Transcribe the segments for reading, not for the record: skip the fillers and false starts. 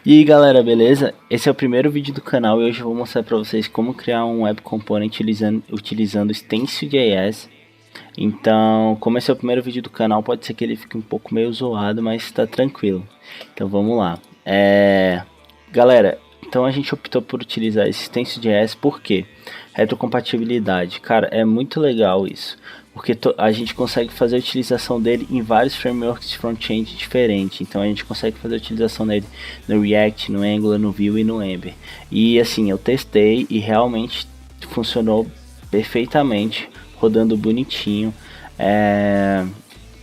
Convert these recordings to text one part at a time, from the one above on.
E aí galera, beleza? Esse é o primeiro vídeo do canal e hoje eu vou mostrar para vocês como criar um web component utilizando Stencil.js. Então, como esse é o primeiro vídeo do canal, pode ser que ele fique um pouco meio zoado, mas tá tranquilo. Então vamos lá. Galera, então a gente optou por utilizar esse Stencil.js porque retrocompatibilidade, cara, é muito legal isso. Porque a gente consegue fazer a utilização dele em vários frameworks de front-end diferentes. Então a gente consegue fazer a utilização dele no React, no Angular, no Vue e no Ember. E assim, eu testei e realmente funcionou perfeitamente, rodando bonitinho.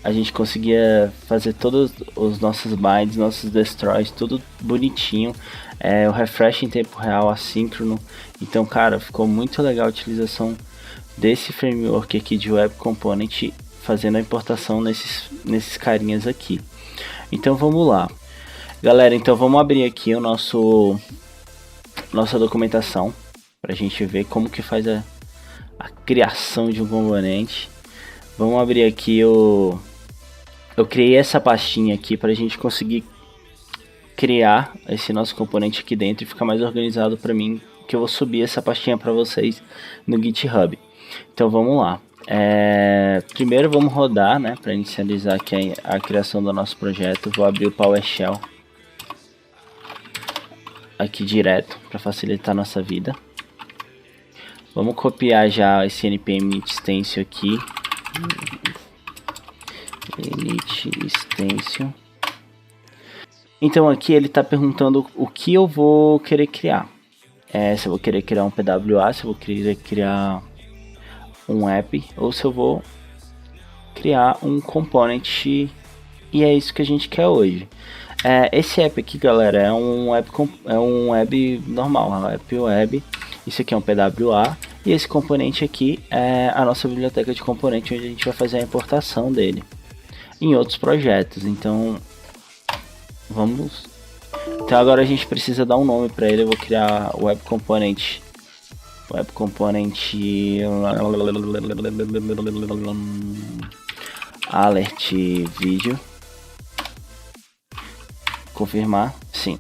A gente conseguia fazer todos os nossos binds, nossos destroys, tudo bonitinho. O refresh em tempo real, assíncrono. Então, cara, ficou muito legal a utilização desse framework aqui de Web Component, fazendo a importação nesses carinhas aqui. Então vamos lá, galera. Então vamos abrir aqui o nossa documentação para a gente ver como que faz a criação de um componente. Vamos abrir aqui eu criei essa pastinha aqui para a gente conseguir criar esse nosso componente aqui dentro e ficar mais organizado para mim, que eu vou subir essa pastinha para vocês no GitHub. Então vamos lá. Primeiro vamos rodar, né, para inicializar aqui a criação do nosso projeto. Vou abrir o PowerShell aqui direto para facilitar a nossa vida. Vamos copiar já esse npm init stencil aqui. Init stencil. Então aqui ele está perguntando o que eu vou querer criar. Se eu vou querer criar um PWA, se eu vou querer criar um app, ou se eu vou criar um component, e é isso que a gente quer hoje. Esse app aqui, galera, é um web normal, é um app web. Isso aqui é um PWA, e esse componente aqui é a nossa biblioteca de componente, onde a gente vai fazer a importação dele em outros projetos. Então agora a gente precisa dar um nome para ele. Eu vou criar o web component alert vídeo. Confirmar, sim.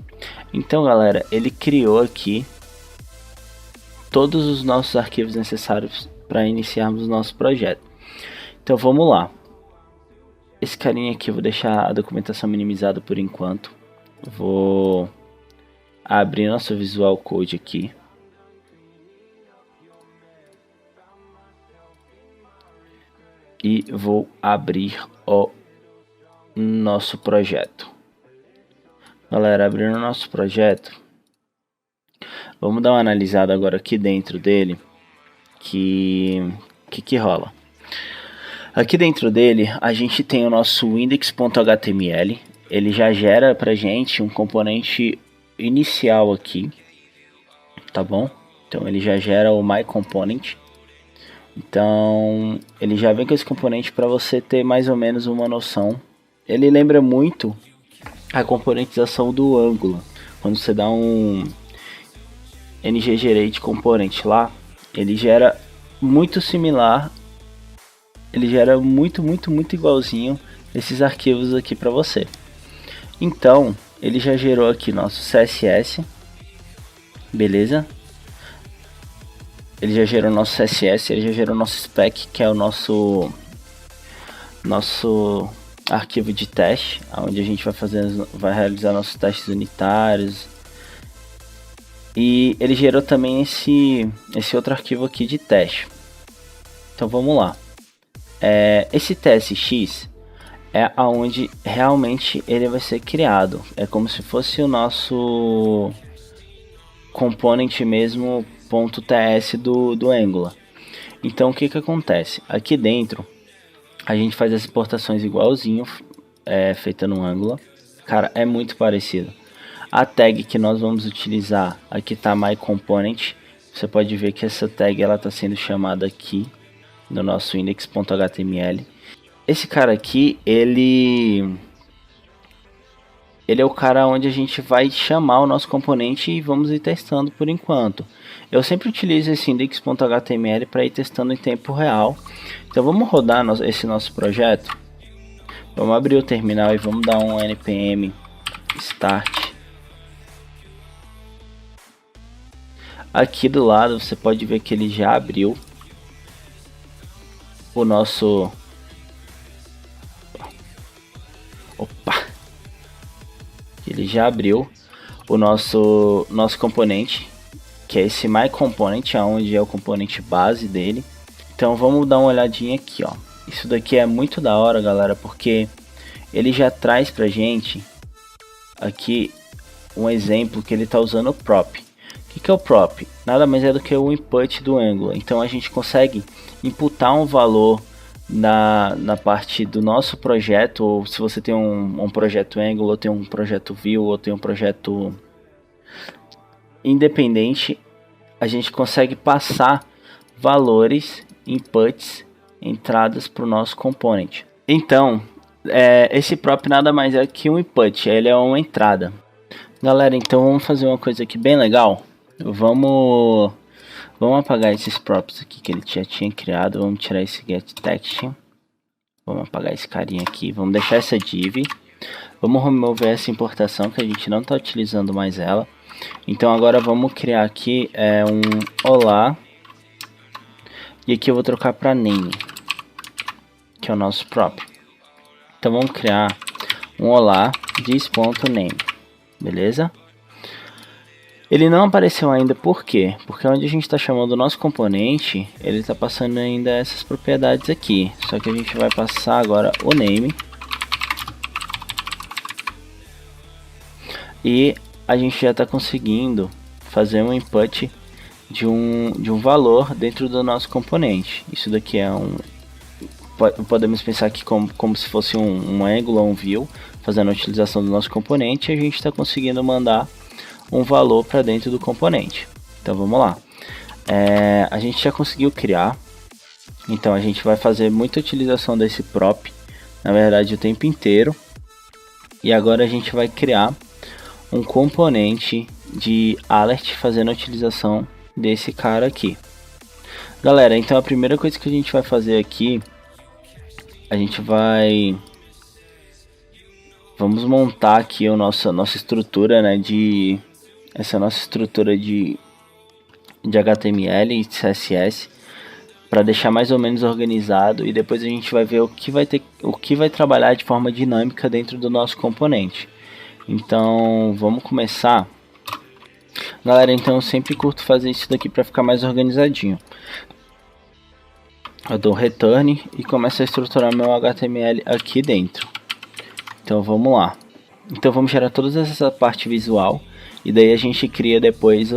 Então, galera, ele criou aqui todos os nossos arquivos necessários para iniciarmos o nosso projeto. Então vamos lá. Esse carinha aqui eu vou deixar a documentação minimizada por enquanto. Vou abrir nosso Visual Code aqui. E vou abrir o nosso projeto. Galera, abrindo o nosso projeto, vamos dar uma analisada agora aqui dentro dele. Que rola? Aqui dentro dele a gente tem o nosso index.html. Ele já gera pra gente um componente inicial aqui, tá bom? Então ele já gera o myComponent. Então ele já vem com esse componente para você ter mais ou menos uma noção. Ele lembra muito a componentização do Angular. Quando você dá um ngGerate component lá, ele gera muito similar. Ele gera muito igualzinho esses arquivos aqui para você. Então ele já gerou aqui nosso CSS, beleza? Ele já gerou nosso CSS, ele já gerou nosso spec, que é o nosso arquivo de teste, onde a gente vai realizar nossos testes unitários. E ele gerou também esse outro arquivo aqui de teste. Então vamos lá. Esse TSX é aonde realmente ele vai ser criado. É como se fosse o nosso component mesmo, .ts do Angular. Então o que acontece? Aqui dentro a gente faz as exportações igualzinho, feita no Angular. Cara, é muito parecido. A tag que nós vamos utilizar, aqui tá myComponent. Você pode ver que essa tag ela está sendo chamada aqui no nosso index.html. Esse cara aqui, ele é o cara onde a gente vai chamar o nosso componente e vamos ir testando por enquanto. Eu sempre utilizo esse index.html para ir testando em tempo real. Então vamos rodar esse nosso projeto. Vamos abrir o terminal e vamos dar um npm start Aqui do lado você pode ver que ele já abriu o nosso... Opa! Ele já abriu o nosso componente, que é esse MyComponent, onde é o componente base dele. Então vamos dar uma olhadinha aqui, ó. Isso daqui é muito da hora, galera, porque ele já traz pra gente aqui um exemplo que ele está usando o prop. O que é o prop? Nada mais é do que o input do Angular. Então a gente consegue imputar um valor na parte do nosso projeto, ou se você tem um projeto Angular, ou tem um projeto Vue, ou tem um projeto independente, a gente consegue passar valores, inputs, entradas para o nosso component. Então, esse prop nada mais é que um input, ele é uma entrada. Galera, então vamos fazer uma coisa aqui bem legal. Vamos apagar esses props aqui que ele já tinha criado. Vamos tirar esse get text. Vamos apagar esse carinha aqui. Vamos deixar essa div. Vamos remover essa importação que a gente não está utilizando mais ela. Então agora vamos criar aqui um olá. E aqui eu vou trocar para name, que é o nosso prop. Então vamos criar um olá dis.name. Beleza? Ele não apareceu ainda, por quê? Porque onde a gente está chamando o nosso componente, ele está passando ainda essas propriedades aqui. Só que a gente vai passar agora o name. E a gente já está conseguindo fazer um input de um valor dentro do nosso componente. Isso daqui é podemos pensar aqui como se fosse um Angular, um Vue, fazendo a utilização do nosso componente, e a gente está conseguindo mandar um valor para dentro do componente. Então vamos lá. A gente já conseguiu criar, então a gente vai fazer muita utilização desse prop, na verdade o tempo inteiro. E agora a gente vai criar um componente de alert fazendo a utilização desse cara aqui. Galera, então a primeira coisa que a gente vai fazer aqui, vamos montar aqui a nossa estrutura, né, essa nossa estrutura de HTML e CSS, para deixar mais ou menos organizado, e depois a gente vai ver o que vai trabalhar de forma dinâmica dentro do nosso componente. Então vamos começar. Galera, então eu sempre curto fazer isso daqui para ficar mais organizadinho. Eu dou return e começo a estruturar meu HTML aqui dentro. Então vamos lá. Então vamos gerar toda essa parte visual, e daí a gente cria depois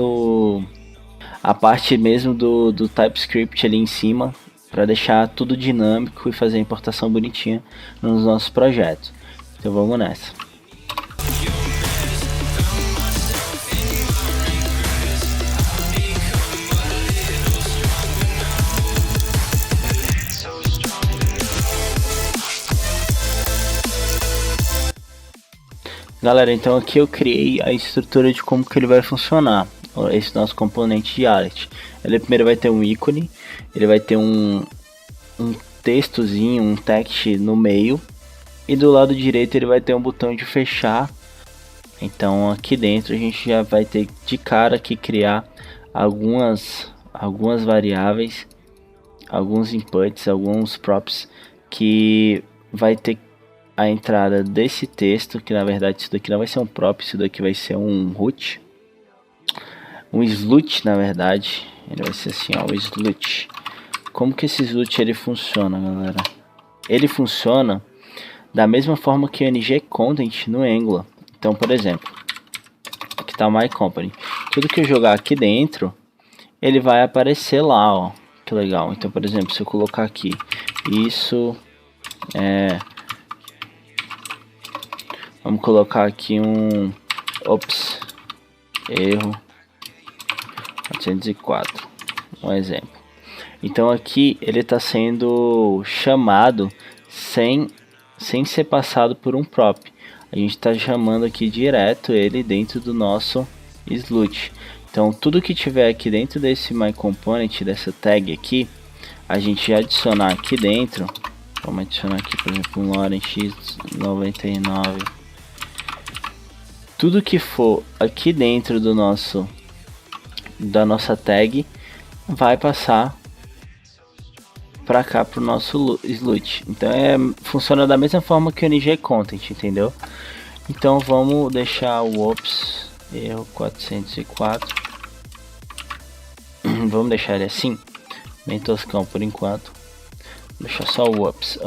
a parte mesmo do TypeScript ali em cima, para deixar tudo dinâmico e fazer a importação bonitinha nos nossos projetos. Então vamos nessa. Galera, então aqui eu criei a estrutura de como que ele vai funcionar, esse nosso componente de alert. Ele primeiro vai ter um ícone, ele vai ter um textozinho, um text no meio, e do lado direito ele vai ter um botão de fechar. Então aqui dentro a gente já vai ter de cara que criar algumas variáveis, alguns inputs, alguns props, que vai ter a entrada desse texto, que na verdade isso daqui não vai ser um prop, isso daqui vai ser um root, um slut, na verdade. Ele vai ser assim, ó, o slut. Como que esse slut ele funciona, galera? Ele funciona da mesma forma que o ngContent no Angular. Então, por exemplo, aqui está o MyCompany. Tudo que eu jogar aqui dentro, ele vai aparecer lá, ó. Que legal. Então, por exemplo, se eu colocar aqui, isso vamos colocar aqui ops, erro 404, um exemplo. Então aqui ele está sendo chamado sem ser passado por um prop. A gente está chamando aqui direto ele dentro do nosso slut. Então tudo que tiver aqui dentro desse MyComponent, dessa tag aqui, a gente adicionar aqui dentro. Vamos adicionar aqui, por exemplo, um Loren X99. Tudo que for aqui dentro do nosso da nossa tag vai passar para cá pro nosso slut. Então funciona da mesma forma que o NG Content, entendeu? Então vamos deixar o ops erro 404. Vamos deixar ele assim, bem toscão por enquanto. Deixar só o ups.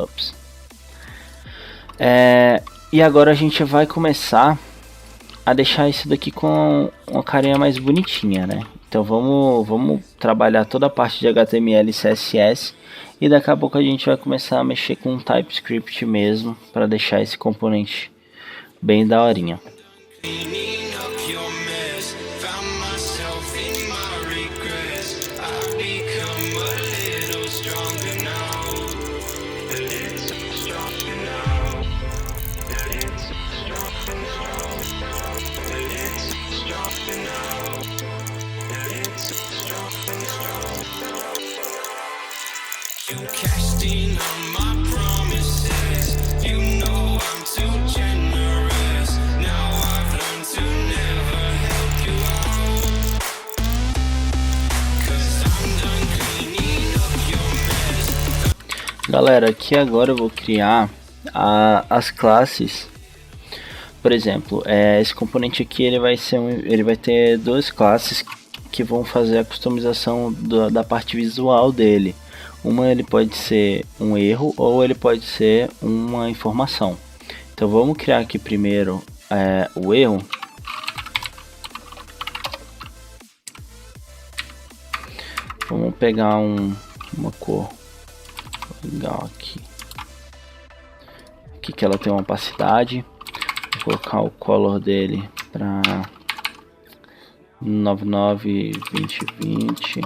E agora a gente vai começar a deixar isso daqui com uma carinha mais bonitinha, né? Então vamos trabalhar toda a parte de HTML e CSS e daqui a pouco a gente vai começar a mexer com TypeScript mesmo para deixar esse componente bem daorinha. Galera, aqui agora eu vou criar as classes. Por exemplo, esse componente aqui ele vai ter duas classes que vão fazer a customização da parte visual dele. Uma ele pode ser um erro ou ele pode ser uma informação. Então vamos criar aqui primeiro o erro. Vamos pegar uma cor legal aqui que ela tem uma opacidade. Vou colocar o color dele para 992020,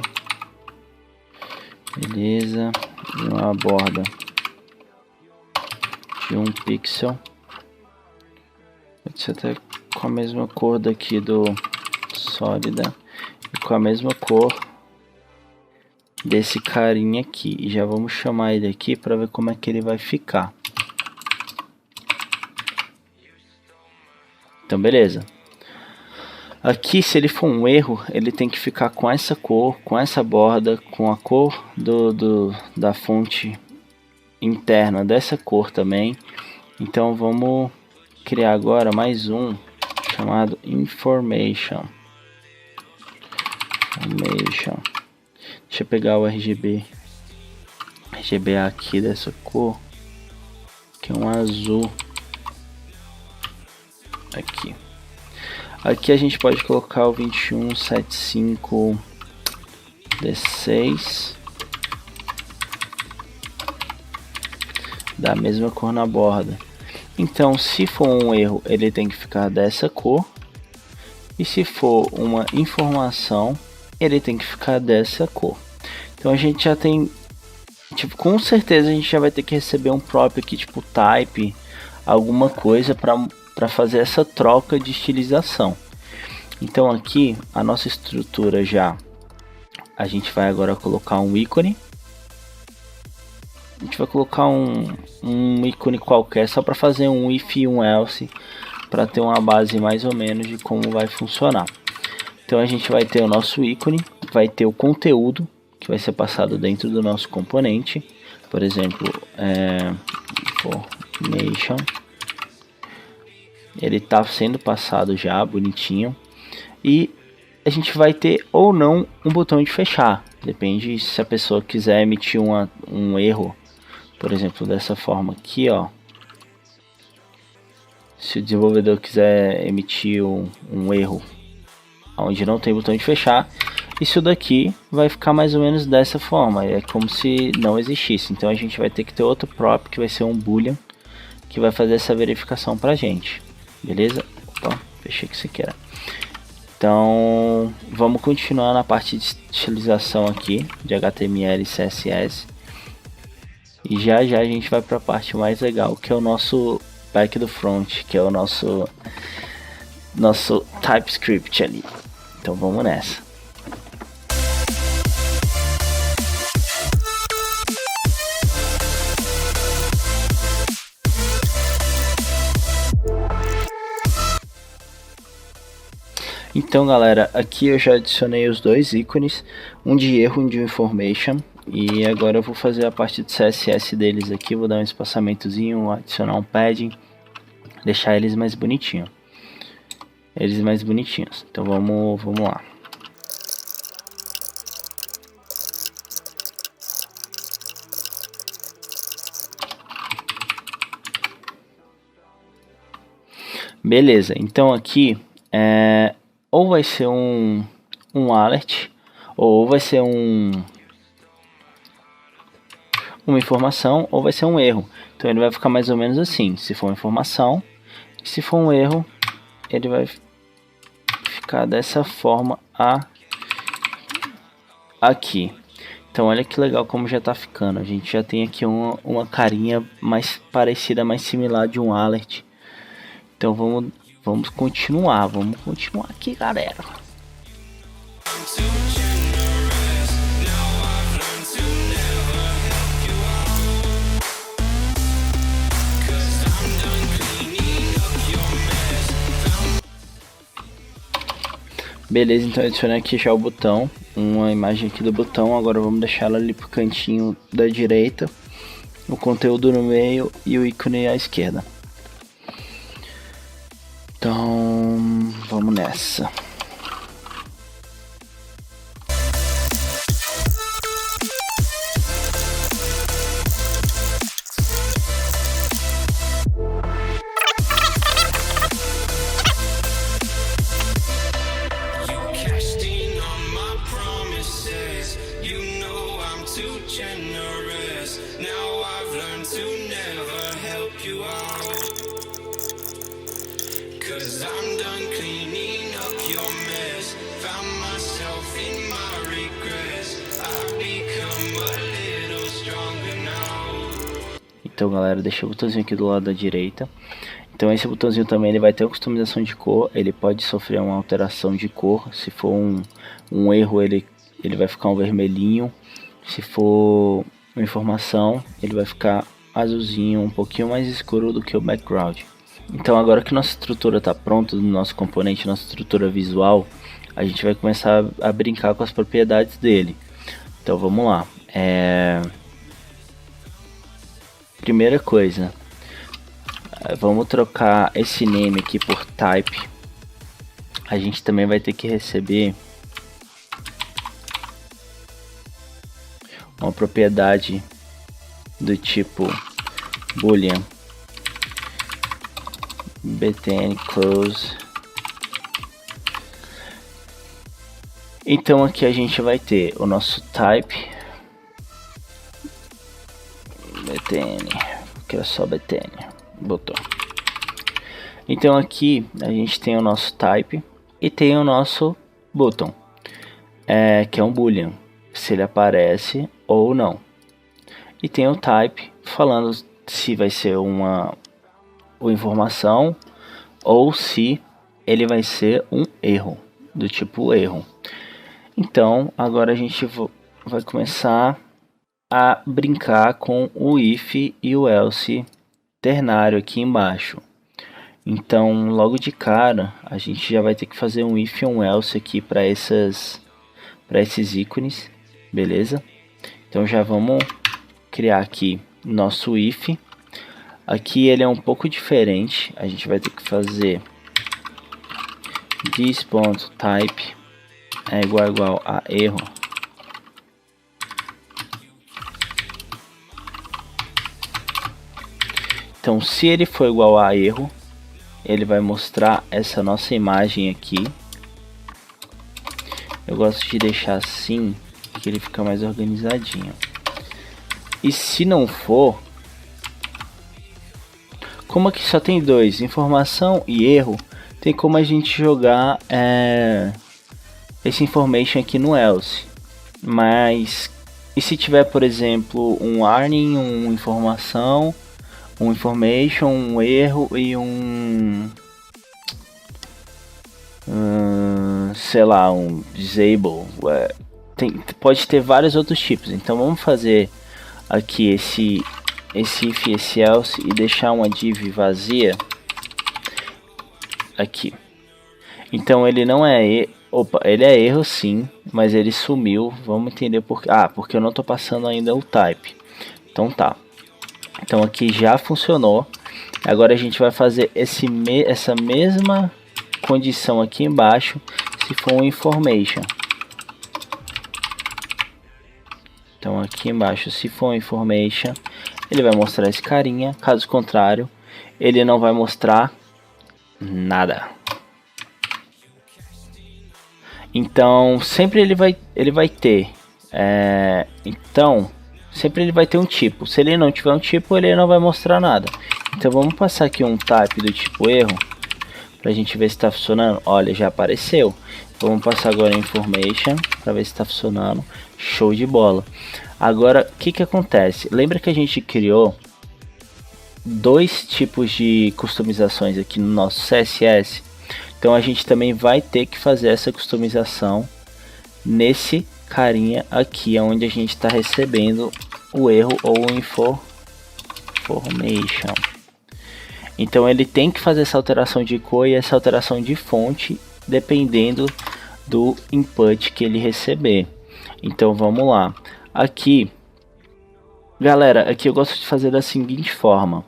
beleza. E uma borda de 1 pixel, pode ser até com a mesma cor daqui do sólida e com a mesma cor desse carinha aqui. E já vamos chamar ele aqui para ver como é que ele vai ficar. Então beleza. Aqui, se ele for um erro, ele tem que ficar com essa cor, com essa borda, com a cor da fonte interna dessa cor também. Então vamos criar agora mais um chamado information. Deixa eu pegar o RGB aqui dessa cor, que é um azul. Aqui a gente pode colocar o 2175D6 da mesma cor na borda. Então, se for um erro, ele tem que ficar dessa cor, e se for uma informação, ele tem que ficar dessa cor. Então a gente já tem, tipo, com certeza a gente já vai ter que receber um prop aqui, tipo type, alguma coisa para fazer essa troca de estilização. Então aqui a nossa estrutura já, a gente vai agora colocar um ícone. A gente vai colocar um ícone qualquer só para fazer um if e um else, para ter uma base mais ou menos de como vai funcionar. Então a gente vai ter o nosso ícone, vai ter o conteúdo que vai ser passado dentro do nosso componente. Por exemplo, information. Ele está sendo passado já bonitinho. E a gente vai ter ou não um botão de fechar. Depende se a pessoa quiser emitir um erro. Por exemplo, dessa forma aqui, ó. Se o desenvolvedor quiser emitir um erro onde não tem botão de fechar, isso daqui vai ficar mais ou menos dessa forma. É como se não existisse. Então a gente vai ter que ter outro prop, que vai ser um boolean, que vai fazer essa verificação pra gente. Beleza? Opa, fechei que você quer. Então vamos continuar na parte de estilização aqui de HTML e CSS. E já a gente vai para a parte mais legal, que é o nosso back do front, que é o nosso TypeScript ali. Então vamos nessa. Então galera, aqui eu já adicionei os dois ícones, um de erro e um de information. E agora eu vou fazer a parte do CSS deles aqui, vou dar um espaçamentozinho, adicionar um padding, deixar eles mais bonitinhos. Então vamos lá. Beleza, então aqui ou vai ser um alert, ou vai ser uma informação, ou vai ser um erro. Então ele vai ficar mais ou menos assim, se for uma informação, e se for um erro, ele vai ficar dessa forma aqui. Então olha que legal como já está ficando. A gente já tem aqui uma carinha mais parecida, mais similar de um alert. Então vamos continuar aqui, galera. Beleza, então adicionei aqui já o botão, uma imagem aqui do botão. Agora vamos deixar ela ali pro cantinho da direita, o conteúdo no meio e o ícone à esquerda. Então vamos nessa. Então galera, deixei o botãozinho aqui do lado da direita. Então esse botãozinho também ele vai ter uma customização de cor. Ele pode sofrer uma alteração de cor. Se for um erro, ele vai ficar um vermelhinho. Se for uma informação, ele vai ficar azulzinho, um pouquinho mais escuro do que o background. Então agora que nossa estrutura está pronta, do nosso componente, nossa estrutura visual, a gente vai começar a brincar com as propriedades dele. Então vamos lá. Primeira coisa, vamos trocar esse name aqui por type. A gente também vai ter que receber uma propriedade do tipo boolean btn close. Então aqui a gente vai ter o nosso type btn, que é só btn, botou. Então aqui a gente tem o nosso type e tem o nosso button, que é um boolean, se ele aparece ou não. E tem o type falando se vai ser uma informação ou se ele vai ser um erro, do tipo erro. Então agora a gente vai começar a brincar com o if e o else ternário aqui embaixo. Então logo de cara a gente já vai ter que fazer um if e um else aqui para esses ícones, beleza? Então já vamos criar aqui nosso if. Aqui ele é um pouco diferente, a gente vai ter que fazer this.type é igual a erro. Então se ele for igual a erro, ele vai mostrar essa nossa imagem aqui. Eu gosto de deixar assim, que ele fica mais organizadinho. E se não for, como aqui só tem dois, informação e erro, tem como a gente jogar esse information aqui no else. Mas e se tiver, por exemplo, um warning, uma informação, um information, um erro e sei lá, um disable, pode ter vários outros tipos. Então vamos fazer aqui esse if e esse else e deixar uma div vazia aqui. Então ele não é... Opa, ele é erro sim, mas ele sumiu. Vamos entender por quê. Ah, porque eu não tô passando ainda o type. Então tá. Então aqui já funcionou. Agora a gente vai fazer essa mesma condição aqui embaixo, se for um information. Então aqui embaixo, se for um information, ele vai mostrar esse carinha. Caso contrário, ele não vai mostrar nada. Então sempre ele vai ter. Então sempre ele vai ter um tipo. Se ele não tiver um tipo, ele não vai mostrar nada. Então vamos passar aqui um type do tipo erro, para a gente ver se está funcionando. Olha, já apareceu. Vamos passar agora em information para ver se está funcionando. Show de bola. Agora o que acontece? Lembra que a gente criou dois tipos de customizações aqui no nosso CSS? Então a gente também vai ter que fazer essa customização nesse carinha aqui, onde a gente está recebendo o erro ou o information. Então ele tem que fazer essa alteração de cor e essa alteração de fonte, dependendo do input que ele receber. Então vamos lá. Aqui, galera, aqui eu gosto de fazer da seguinte forma.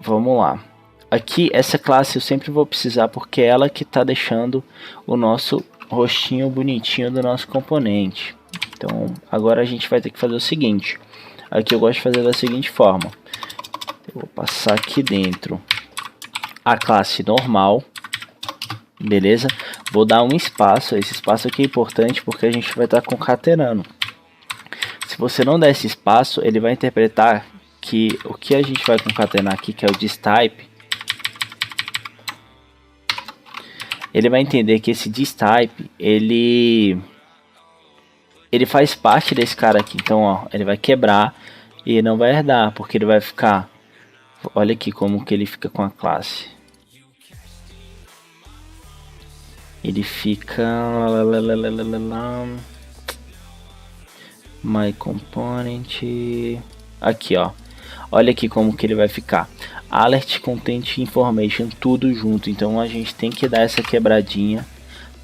Vamos lá. Aqui essa classe eu sempre vou precisar, porque é ela que está deixando o nosso rostinho bonitinho do nosso componente. Então agora a gente vai ter que fazer o seguinte. Aqui eu gosto de fazer da seguinte forma. Eu vou passar aqui dentro a classe normal, beleza? Vou dar um espaço. Esse espaço aqui é importante porque a gente vai estar concatenando. Se você não der esse espaço, ele vai interpretar que o que a gente vai concatenar aqui, que é o distype, ele vai entender que esse distype, ele faz parte desse cara aqui. Então, ó, ele vai quebrar e não vai herdar, porque ele vai ficar... Olha aqui como que ele fica com a classe. Ele fica... My component... Aqui, ó. Olha aqui como que ele vai ficar. Alert, content, information, tudo junto. Então a gente tem que dar essa quebradinha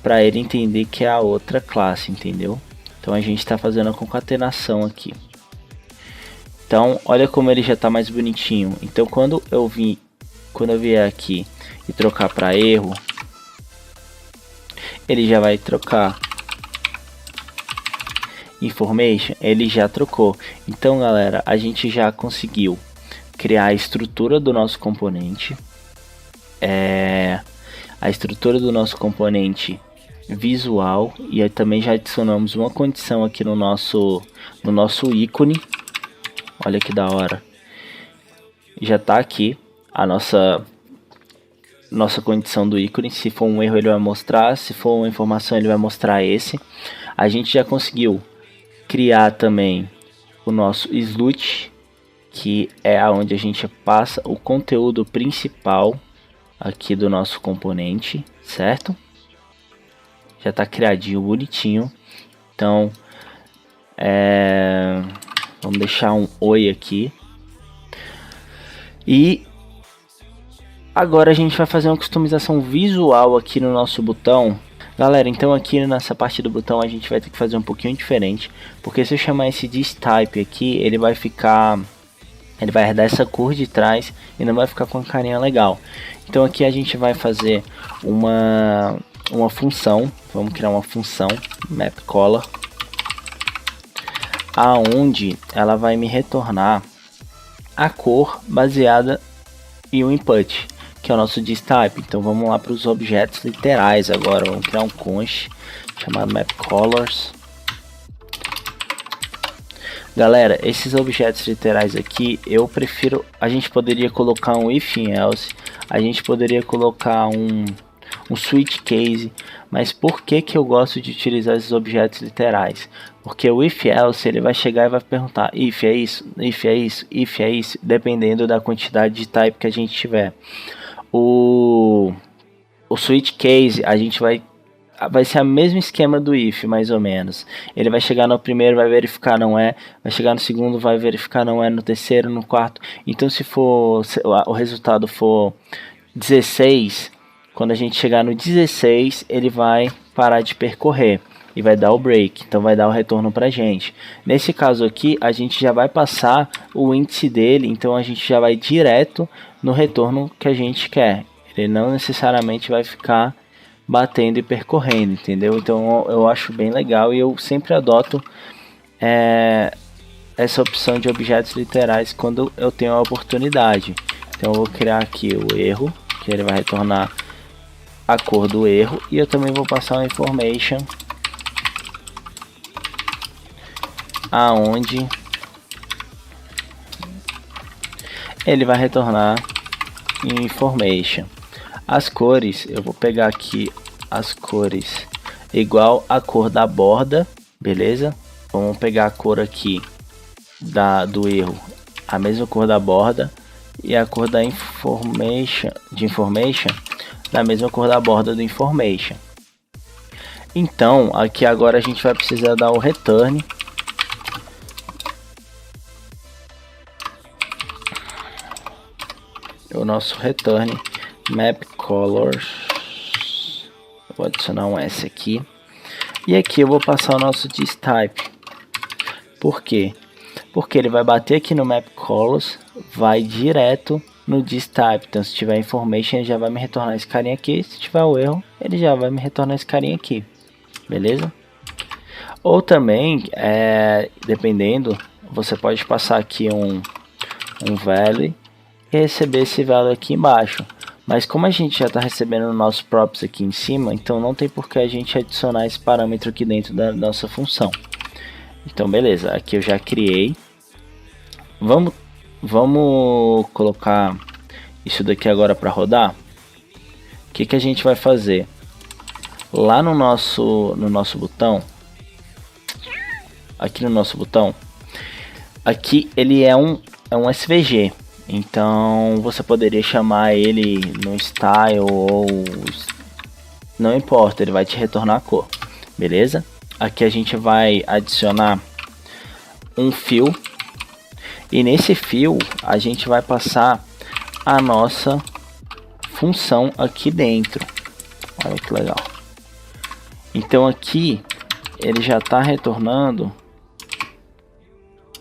para ele entender que é a outra classe, entendeu? Então a gente está fazendo a concatenação aqui. Então olha como ele já está mais bonitinho. Então quando eu vier aqui e trocar para erro, ele já vai trocar information, ele já trocou. Então galera, a gente já conseguiu criar a estrutura do nosso componente, a estrutura do nosso componente visual, e aí também já adicionamos uma condição aqui no nosso ícone. Olha que da hora, já está aqui a nossa condição do ícone. Se for um erro ele vai mostrar, se for uma informação ele vai mostrar esse. A gente já conseguiu criar também o nosso slut, que é aonde a gente passa o conteúdo principal aqui do nosso componente, certo? Já está criadinho, bonitinho. Então, vamos deixar um oi aqui. E agora a gente vai fazer uma customização visual aqui no nosso botão. Galera, então aqui nessa parte do botão a gente vai ter que fazer um pouquinho diferente, porque se eu chamar esse distype aqui, ele vai herdar essa cor de trás e não vai ficar com uma carinha legal. Então aqui a gente vai fazer uma função. Vamos criar uma função mapColor, aonde ela vai me retornar a cor baseada em um input, que é o nosso distype. Então vamos lá para os objetos literais agora. Vamos criar um const chamado mapColors. Galera, esses objetos literais aqui, eu prefiro... A gente poderia colocar um if else, a gente poderia colocar um switch case, mas por que eu gosto de utilizar esses objetos literais? Porque o if else, ele vai chegar e vai perguntar if é isso, if é isso, if é isso, dependendo da quantidade de type que a gente tiver. O switch case, a gente vai ser o mesmo esquema do if, mais ou menos. Ele vai chegar no primeiro, vai verificar não é, vai chegar no segundo, vai verificar não é, no terceiro, no quarto. Então se o resultado for 16, Quando a gente chegar no 16, ele vai parar de percorrer e vai dar o break, então vai dar o retorno pra gente. Nesse caso aqui, a gente já vai passar o índice dele, então a gente já vai direto no retorno que a gente quer. Ele não necessariamente vai ficar batendo e percorrendo, entendeu? Então eu acho bem legal e eu sempre adoto essa opção de objetos literais quando eu tenho a oportunidade. Então eu vou criar aqui o erro, que ele vai retornar a cor do erro, e eu também vou passar um information aonde ele vai retornar information. As cores, eu vou pegar aqui as cores igual a cor da borda, beleza? Vamos pegar a cor aqui do erro, a mesma cor da borda, e a cor da information da mesma cor da borda do information. Então aqui agora a gente vai precisar dar o return. O nosso return map colors. Vou adicionar um S aqui. E aqui eu vou passar o nosso distype. Por quê? Porque ele vai bater aqui no map colors, vai direto no distype. Então se tiver information, ele já vai me retornar esse carinha aqui. Se tiver o erro, ele já vai me retornar esse carinha aqui. Beleza? Ou também, dependendo, você pode passar aqui um value e receber esse value aqui embaixo. Mas como a gente já está recebendo o nosso props aqui em cima, então não tem por que a gente adicionar esse parâmetro aqui dentro da nossa função. Então beleza, aqui eu já criei. Vamos colocar isso daqui agora para rodar. O que a gente vai fazer? Lá no nosso botão, aqui no nosso botão, aqui ele é um SVG. Então você poderia chamar ele no style ou não importa, ele vai te retornar a cor, beleza? Aqui a gente vai adicionar um fill e nesse fill a gente vai passar a nossa função aqui dentro. Olha que legal. Então aqui ele já está retornando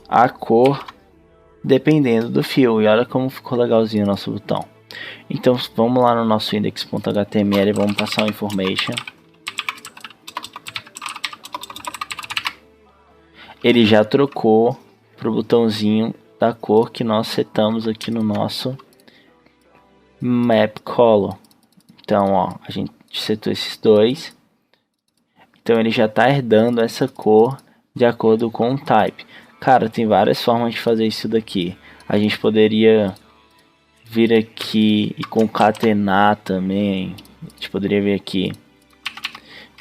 a cor dependendo do fill, e olha como ficou legalzinho o nosso botão. Então vamos lá no nosso index.html e vamos passar o information. Ele já trocou para o botãozinho da cor que nós setamos aqui no nosso map color. Então ó, a gente setou esses dois. Então ele já está herdando essa cor de acordo com o type. Cara, tem várias formas de fazer isso daqui. A gente poderia vir aqui e concatenar também. A gente poderia vir aqui,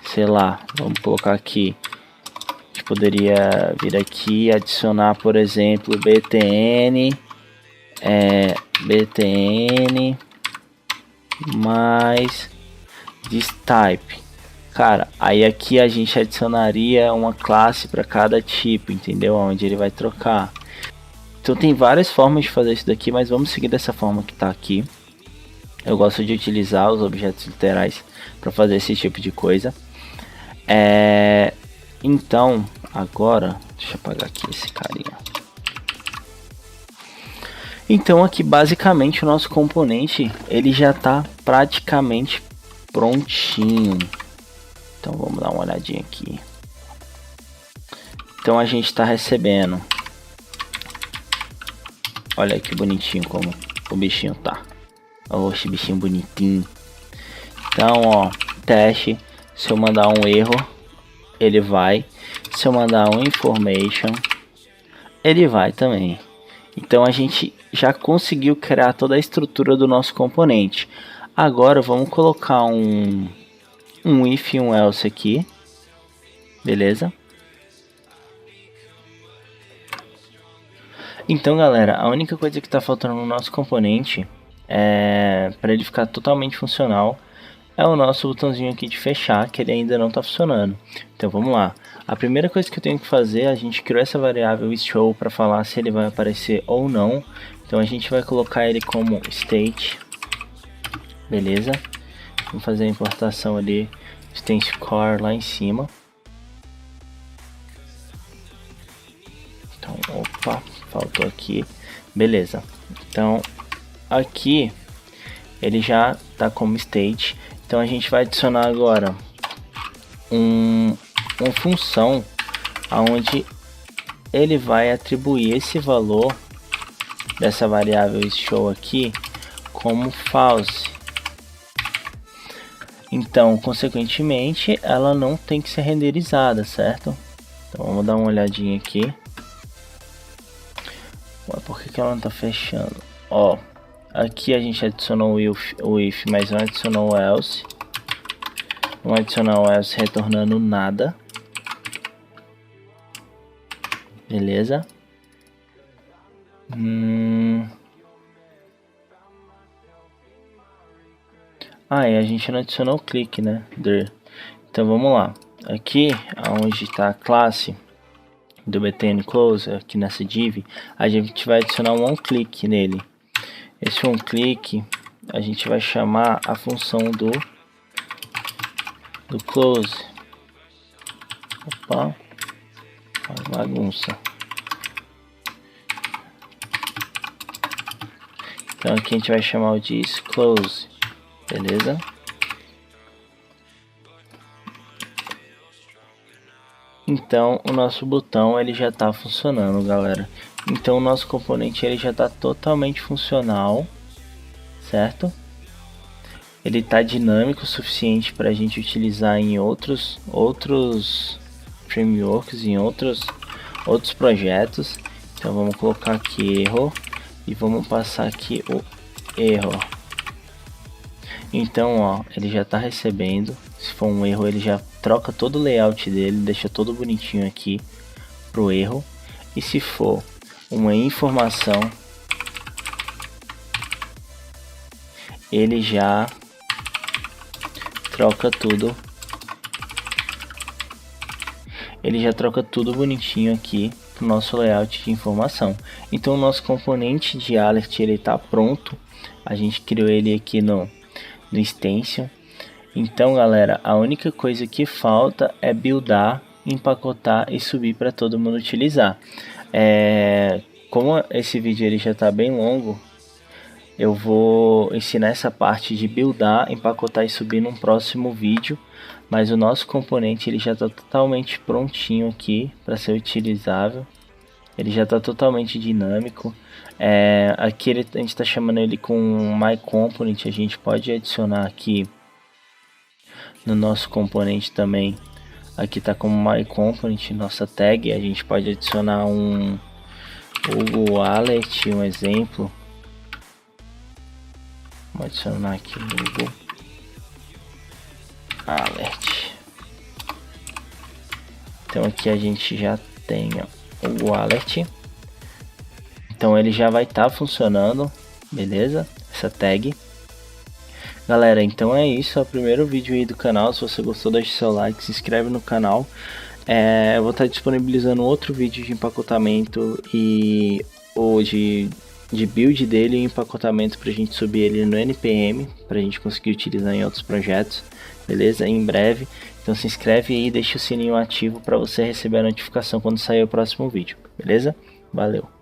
sei lá, vamos colocar aqui. A gente poderia vir aqui e adicionar, por exemplo, btn mais distype. Cara, aí aqui a gente adicionaria uma classe para cada tipo, entendeu? Onde ele vai trocar. Então tem várias formas de fazer isso daqui, mas vamos seguir dessa forma que está aqui. Eu gosto de utilizar os objetos literais para fazer esse tipo de coisa. Então, agora, deixa eu apagar aqui esse carinha. Então aqui basicamente o nosso componente ele já está praticamente prontinho. Então vamos dar uma olhadinha aqui. Então a gente está recebendo. Olha que bonitinho como o bichinho tá. Oxe, bichinho bonitinho. Então ó, teste. Se eu mandar um erro, ele vai. Se eu mandar um information, ele vai também. Então a gente já conseguiu criar toda a estrutura do nosso componente. Agora vamos colocar um if e um else aqui, beleza? Então galera, a única coisa que está faltando no nosso componente para ele ficar totalmente funcional é o nosso botãozinho aqui de fechar, que ele ainda não está funcionando. Então vamos lá. A primeira coisa que eu tenho que fazer, a gente criou essa variável show para falar se ele vai aparecer ou não. Então a gente vai colocar ele como state, beleza? Vamos fazer a importação ali, Instance Core lá em cima. Então, opa, faltou aqui. Beleza. Então, aqui ele já tá como state. Então a gente vai adicionar agora uma função aonde ele vai atribuir esse valor dessa variável show aqui como false. Então, consequentemente, ela não tem que ser renderizada, certo? Então vamos dar uma olhadinha aqui. Ué, por que ela não tá fechando? Ó, aqui a gente adicionou o if, mas não adicionou o else. Vamos adicionar o else retornando nada. Beleza? Ah, e a gente não adicionou o clique, né? Então vamos lá. Aqui, onde está a classe do btn close, aqui nessa div, a gente vai adicionar um onClick nele. Esse onClick, a gente vai chamar a função do close. Opa, uma bagunça. Então aqui a gente vai chamar o de close, beleza? Então o nosso botão ele já está funcionando, galera. Então o nosso componente ele já está totalmente funcional, certo? Ele está dinâmico o suficiente para a gente utilizar em outros frameworks, em outros projetos. Então vamos colocar aqui erro e vamos passar aqui o erro. Então, ó, ele já está recebendo. Se for um erro, ele já troca todo o layout dele, deixa todo bonitinho aqui pro erro. E se for uma informação, ele já troca tudo. Ele já troca tudo bonitinho aqui pro nosso layout de informação. Então, o nosso componente de alert ele está pronto. A gente criou ele aqui no extension. Então, galera, a única coisa que falta é buildar, empacotar e subir para todo mundo utilizar. Como esse vídeo ele já está bem longo, eu vou ensinar essa parte de buildar, empacotar e subir num próximo vídeo. Mas o nosso componente ele já está totalmente prontinho aqui para ser utilizável. Ele já está totalmente dinâmico. Aqui a gente está chamando ele com myComponent. A gente pode adicionar aqui no nosso componente também. Aqui está como myComponent, nossa tag. A gente pode adicionar um Google Alert, um exemplo. Vamos adicionar aqui o Google Alert. Então aqui a gente já tem o Alert. Então ele já vai estar funcionando, beleza? Essa tag. Galera, então é isso, é o primeiro vídeo aí do canal. Se você gostou, deixe seu like, se inscreve no canal. Eu vou estar disponibilizando outro vídeo de empacotamento ou de build dele e empacotamento para a gente subir ele no NPM, para a gente conseguir utilizar em outros projetos, beleza? Em breve. Então se inscreve aí e deixa o sininho ativo para você receber a notificação quando sair o próximo vídeo, beleza? Valeu!